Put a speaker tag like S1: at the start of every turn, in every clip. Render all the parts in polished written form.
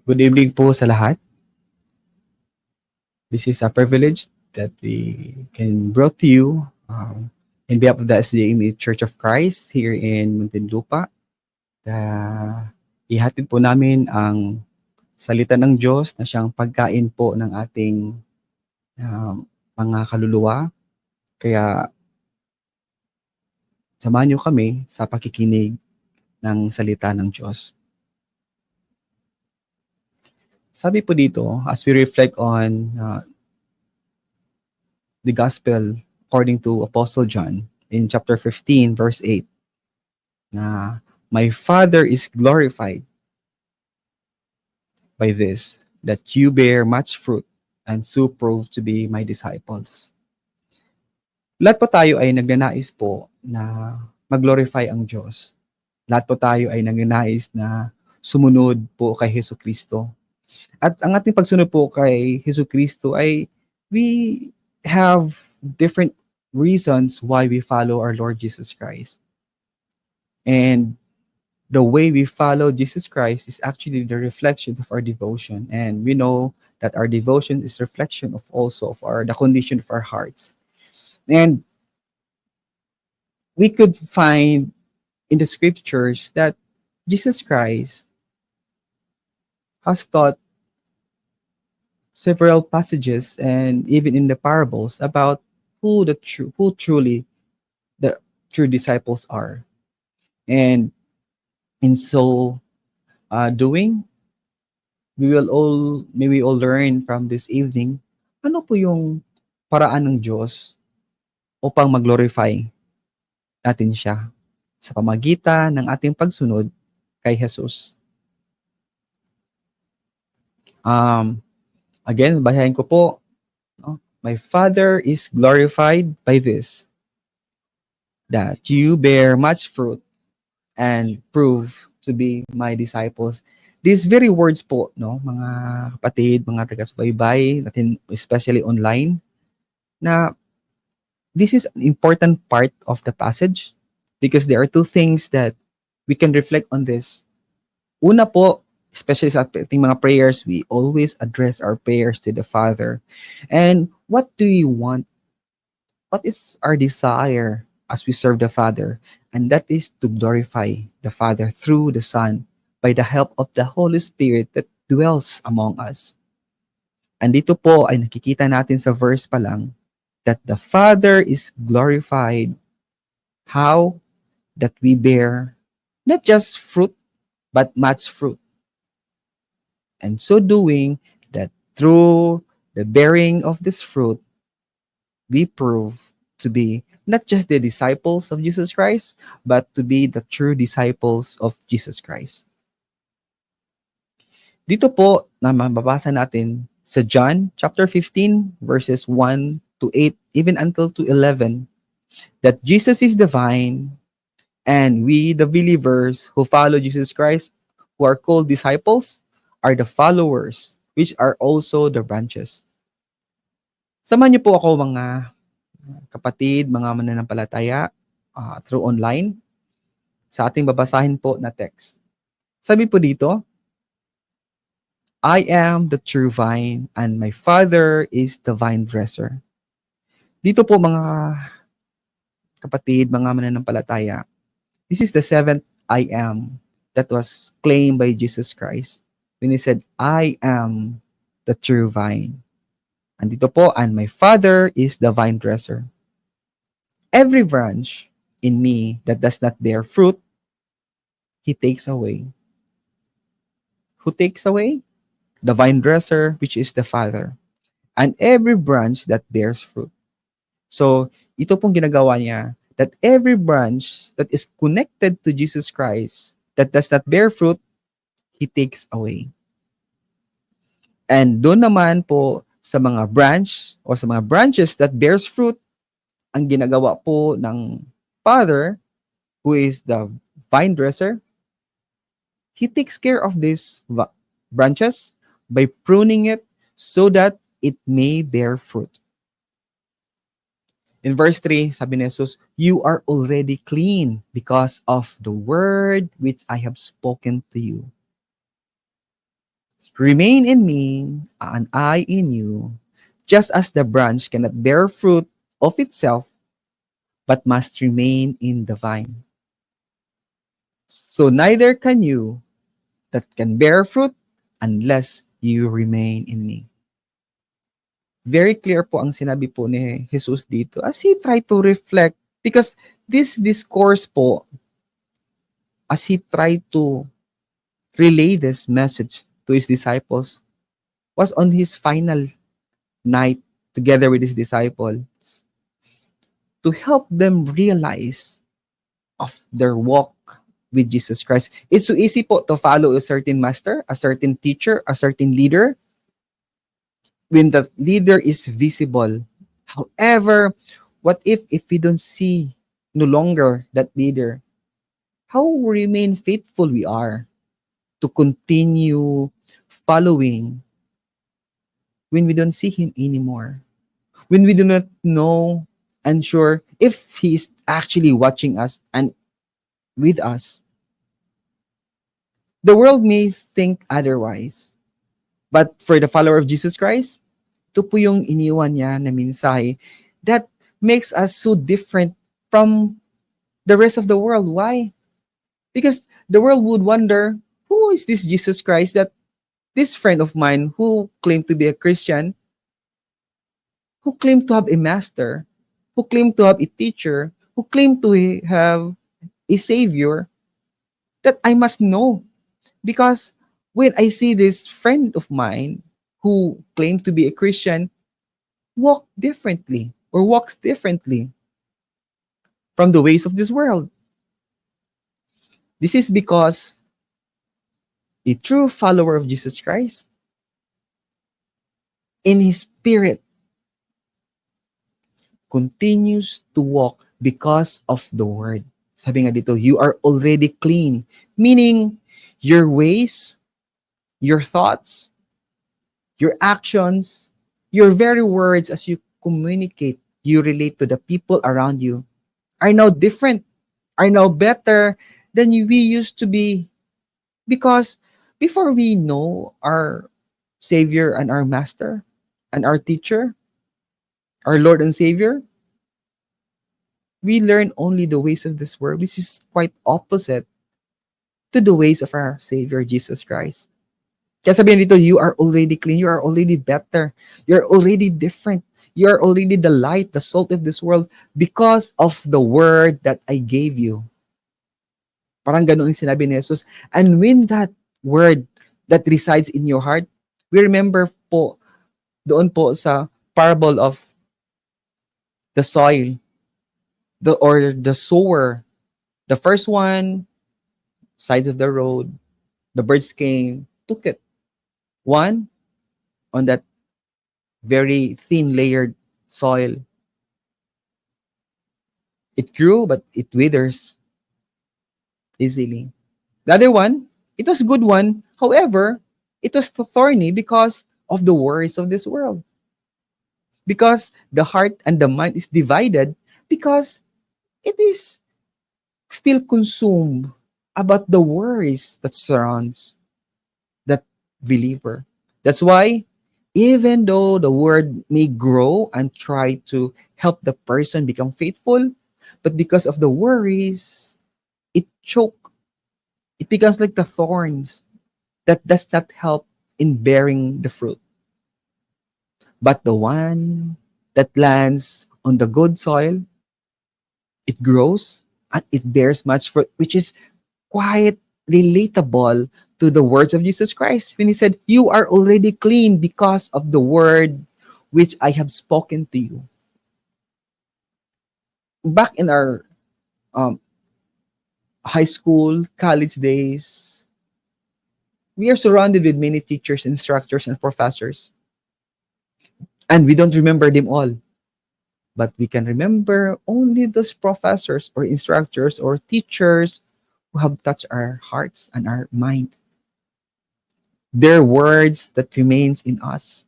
S1: Good evening po sa lahat. This is a privilege that we can brought to you in behalf of the SJME Church of Christ here in Muntinlupa. Ihatid po namin ang salita ng Diyos na siyang pagkain po ng ating mga kaluluwa. Kaya samahan niyo kami sa pakikinig ng salita ng Diyos. Sabi po dito, as we reflect on the Gospel according to Apostle John in chapter 15, verse 8, na my Father is glorified by this, that you bear much fruit and so prove to be my disciples. Lahat po tayo ay nagnanais po na mag-glorify ang Diyos. Lahat po tayo ay nagnanais na sumunod po kay Hesus Kristo. At ang ating pagsunod po kay Hesus Kristo ay we have different reasons why we follow our Lord Jesus Christ. And the way we follow Jesus Christ is actually the reflection of our devotion. And we know that our devotion is reflection of also of the condition of our hearts. And we could find in the scriptures that Jesus Christ has taught several passages and even in the parables about who truly the true disciples are. And in so doing, may we all learn from this evening, ano po yung paraan ng Diyos upang mag-glorify natin siya sa pamagitan ng ating pagsunod kay Jesus. Again, basahin ko po. My Father is glorified by this, that you bear much fruit and prove to be my disciples. These very words po, no, mga kapatid, mga taga-subaybay natin, especially online, na this is an important part of the passage because there are two things that we can reflect on this. Una po, especially sa ating mga prayers, we always address our prayers to the Father. And what do we want? What is our desire as we serve the Father? And that is to glorify the Father through the Son by the help of the Holy Spirit that dwells among us. And dito po ay nakikita natin sa verse pa lang that the Father is glorified. How? That we bear not just fruit, but much fruit. And so doing, that through the bearing of this fruit, we prove to be not just the disciples of Jesus Christ, but to be the true disciples of Jesus Christ. Dito po na mababasa natin sa John chapter 15 verses 1 to 8, even until to 11, that Jesus is the vine and we, the believers who follow Jesus Christ, who are called disciples, are the followers, which are also the branches. Samahan niyo po ako mga kapatid, mga mananampalataya through online sa ating babasahin po na text. Sabi po dito, I am the true vine and my Father is the vine dresser. Dito po mga kapatid, mga mananampalataya, this is the seventh I am that was claimed by Jesus Christ when He said, I am the true vine. And dito po, and my Father is the vine dresser. Every branch in me that does not bear fruit, He takes away. Who takes away? The vine dresser, which is the Father. And every branch that bears fruit. So, ito pong ginagawa niya, that every branch that is connected to Jesus Christ, that does not bear fruit, He takes away. And doon naman po sa mga branch o sa mga branches that bears fruit, ang ginagawa po ng Father, who is the vine dresser, He takes care of these branches by pruning it so that it may bear fruit. In verse 3, sabi ni Jesus, you are already clean because of the word which I have spoken to you. Remain in me, and I in you, just as the branch cannot bear fruit of itself, but must remain in the vine. So neither can you that can bear fruit unless you remain in me. Very clear po ang sinabi po ni Jesus dito as he tried to reflect, because this discourse po, as he tried to relay this message to his disciples, was on his final night together with his disciples, to help them realize of their walk with Jesus Christ. It's so easy po to follow a certain master, a certain teacher, a certain leader, when the leader is visible. However, what if we don't see no longer that leader? How remain faithful we are to continue following when we don't see him anymore? When we do not know and sure if he is actually watching us and with us. The world may think otherwise. But for the follower of Jesus Christ, ito po yung iniwan niya na mensahe that makes us so different from the rest of the world. Why? Because the world would wonder, who is this Jesus Christ that this friend of mine who claimed to be a Christian, who claimed to have a master, who claimed to have a teacher, who claimed to have a savior, that I must know. Because when I see this friend of mine who claimed to be a Christian walk differently or walks differently from the ways of this world, this is because a true follower of Jesus Christ, in his spirit, continues to walk because of the word. Sabi nga dito, you are already clean. Meaning, your ways, your thoughts, your actions, your very words as you communicate, you relate to the people around you, are now different, are now better than we used to be. Because before we know our Savior and our Master and our teacher, our Lord and Savior, we learn only the ways of this world, which is quite opposite to the ways of our Savior Jesus Christ. Kaya sabihin dito, you are already clean, you are already better, you are already different, you are already the light, the salt of this world because of the word that I gave you. Parang ganun yung sinabi ni Jesus. And when that word that resides in your heart, we remember po, doon po sa parable of the soil, or the sower. The first one, sides of the road, the birds came, took it. One, on that very thin layered soil. It grew, but it withers easily. The other one, it was a good one. However, it was thorny because of the worries of this world. Because the heart and the mind is divided, because it is still consumed about the worries that surrounds that believer. That's why even though the word may grow and try to help the person become faithful, but because of the worries, it choke. It becomes like the thorns that does not help in bearing the fruit. But the one that lands on the good soil, it grows and it bears much fruit, which is quite relatable to the words of Jesus Christ when he said, you are already clean because of the word which I have spoken to you. Back in our um, high school, college days, we are surrounded with many teachers, instructors, and professors. And we don't remember them all. But we can remember only those professors or instructors or teachers who have touched our hearts and our mind. Their words that remains in us.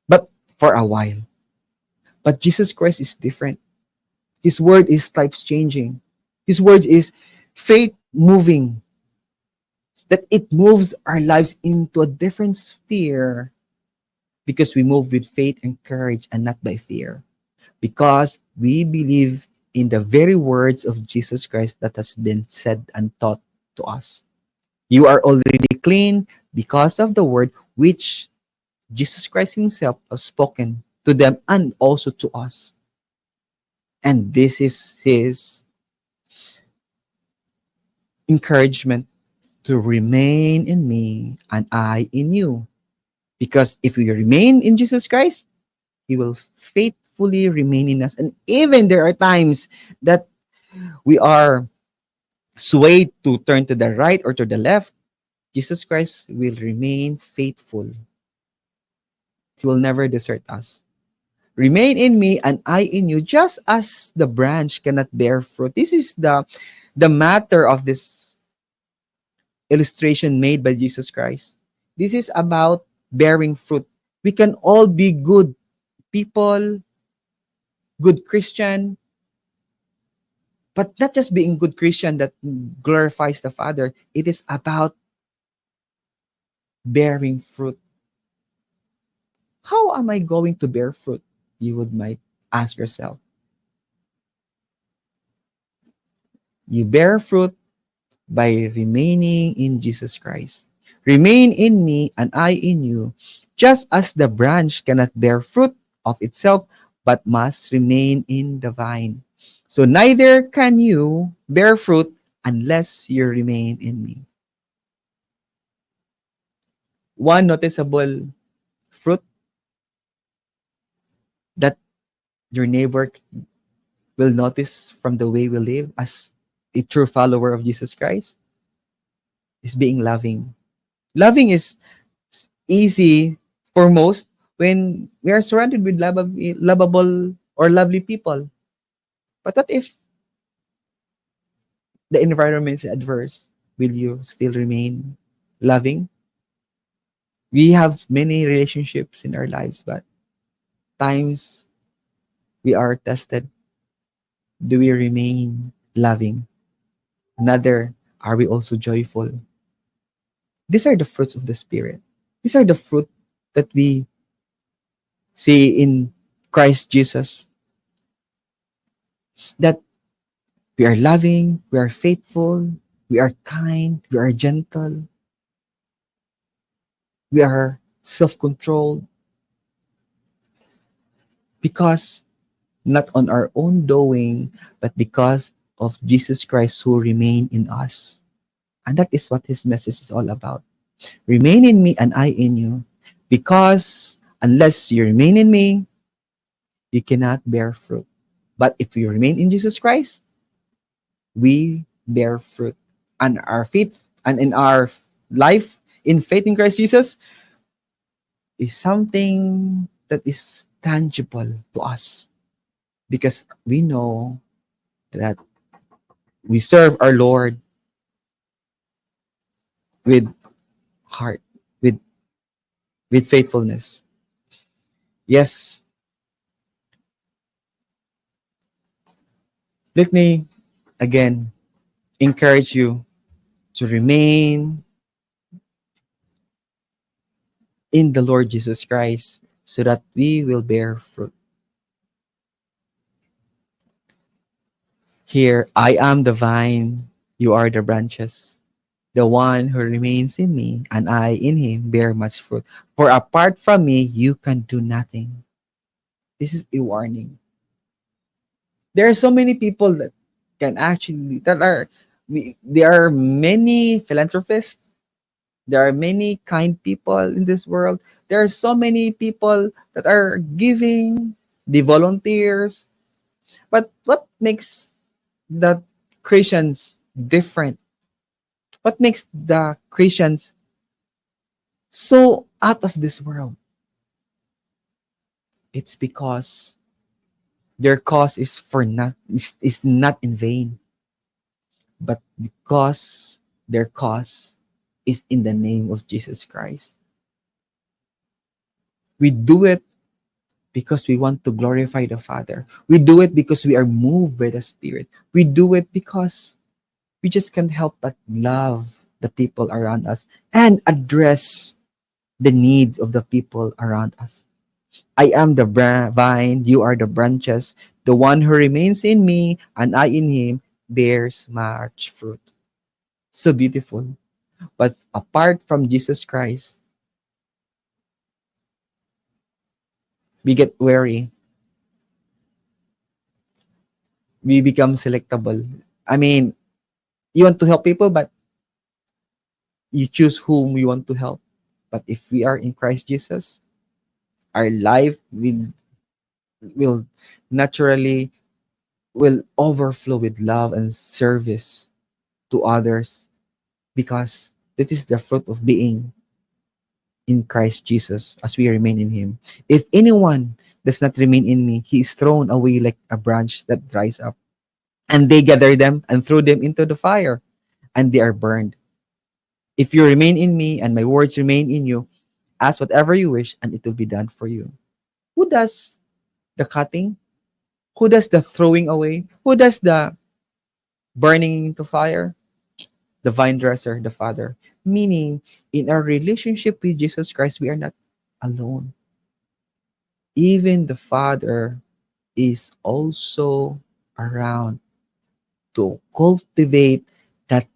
S1: But for a while. But Jesus Christ is different. His word is life changing. His words is faith moving. that it moves our lives into a different sphere because we move with faith and courage and not by fear. Because we believe in the very words of Jesus Christ that has been said and taught to us. You are already clean because of the word which Jesus Christ Himself has spoken to them and also to us. And this is His encouragement to remain in me and I in you. Because if we remain in Jesus Christ, He will faithfully remain in us. And even there are times that we are swayed to turn to the right or to the left, Jesus Christ will remain faithful. He will never desert us. Remain in me and I in you, just as the branch cannot bear fruit. This is the matter of this illustration made by Jesus Christ. This is about bearing fruit. We can all be good people, good Christian, but not just being good Christian that glorifies the Father. It is about bearing fruit. How am I going to bear fruit? You would might ask yourself. You bear fruit by remaining in Jesus Christ. Remain in me and I in you, just as the branch cannot bear fruit of itself, but must remain in the vine. So neither can you bear fruit unless you remain in me. One noticeable fruit that your neighbor will notice from the way we live as a true follower of Jesus Christ is being loving. Loving is easy for most when we are surrounded with lovable or lovely people. But what if the environment is adverse? Will you still remain loving? We have many relationships in our lives, but times we are tested. Do we remain loving? Another, are we also joyful? These are the fruits of the Spirit. These are the fruit that we see in Christ Jesus. That we are loving, we are faithful, we are kind, we are gentle, we are self controlled because not on our own doing, but because of Jesus Christ who remain in us. And that is what His message is all about. Remain in me and I in you, because unless you remain in me, you cannot bear fruit. But if we remain in Jesus Christ, we bear fruit. And our faith and in our life in faith in Christ Jesus is something that is tangible to us because we know that we serve our Lord with heart, with faithfulness. Yes, let me again encourage you to remain in the Lord Jesus Christ so that we will bear fruit. Here, I am the vine, you are the branches. The one who remains in me and I in him bear much fruit. For apart from me, you can do nothing. This is a warning. There are so many people that can actually, there are many philanthropists. There are many kind people in this world. There are so many people that are giving, the volunteers. But what makes the Christians different? What makes the Christians so out of this world? It's because their cause is for not is not in vain, but because their cause is in the name of Jesus Christ. We do it because we want to glorify the Father. We do it because we are moved by the Spirit. We do it because we just can't help but love the people around us and address the needs of the people around us. I am the vine, you are the branches. The one who remains in me and I in him bears much fruit. So beautiful. But apart from Jesus Christ, we get weary. We become selectable. I mean, you want to help people, but you choose whom you want to help. But if we are in Christ Jesus, our life will naturally will overflow with love and service to others because that is the fruit of being in Christ Jesus as we remain in him. If anyone does not remain in me, he is thrown away like a branch that dries up. And they gather them and throw them into the fire, and they are burned. If you remain in me and my words remain in you, ask whatever you wish and it will be done for you. Who does the cutting? Who does the throwing away? Who does the burning into fire? The vine dresser, the Father. Meaning, in our relationship with Jesus Christ, we are not alone. Even the Father is also around to cultivate that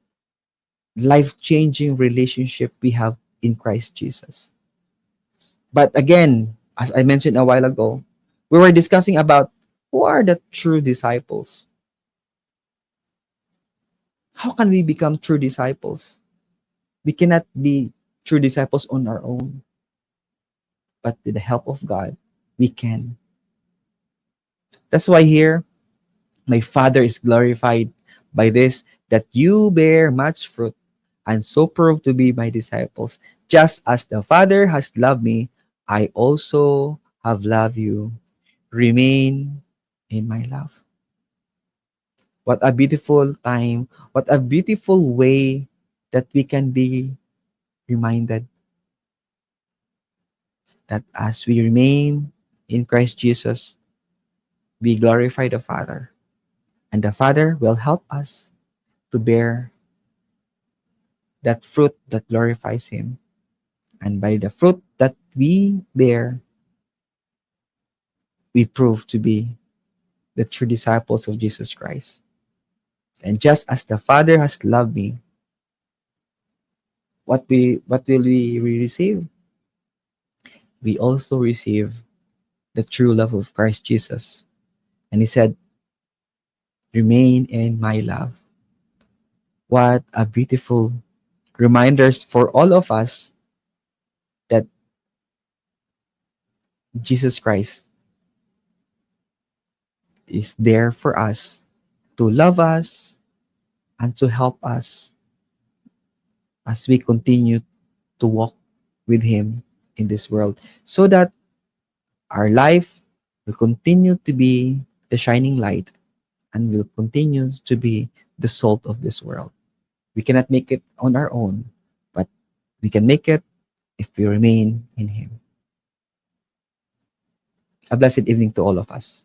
S1: life changing relationship we have in Christ Jesus. But again, as I mentioned a while ago, we were discussing about who are the true disciples. How can we become true disciples? We cannot be true disciples on our own, but with the help of God, we can. That's why here, my Father is glorified by this, that you bear much fruit and so prove to be my disciples. Just as the Father has loved me, I also have loved you. Remain in my love. What a beautiful time. What a beautiful way that we can be reminded that as we remain in Christ Jesus, we glorify the Father. And the Father will help us to bear that fruit that glorifies Him. And by the fruit that we bear, we prove to be the true disciples of Jesus Christ. And just as the Father has loved me, what will we receive? We also receive the true love of Christ Jesus. And he said, remain in my love. What a beautiful reminders for all of us that Jesus Christ is there for us to love us and to help us as we continue to walk with him in this world so that our life will continue to be the shining light and will continue to be the salt of this world. We cannot make it on our own, but we can make it if we remain in him. A blessed evening to all of us.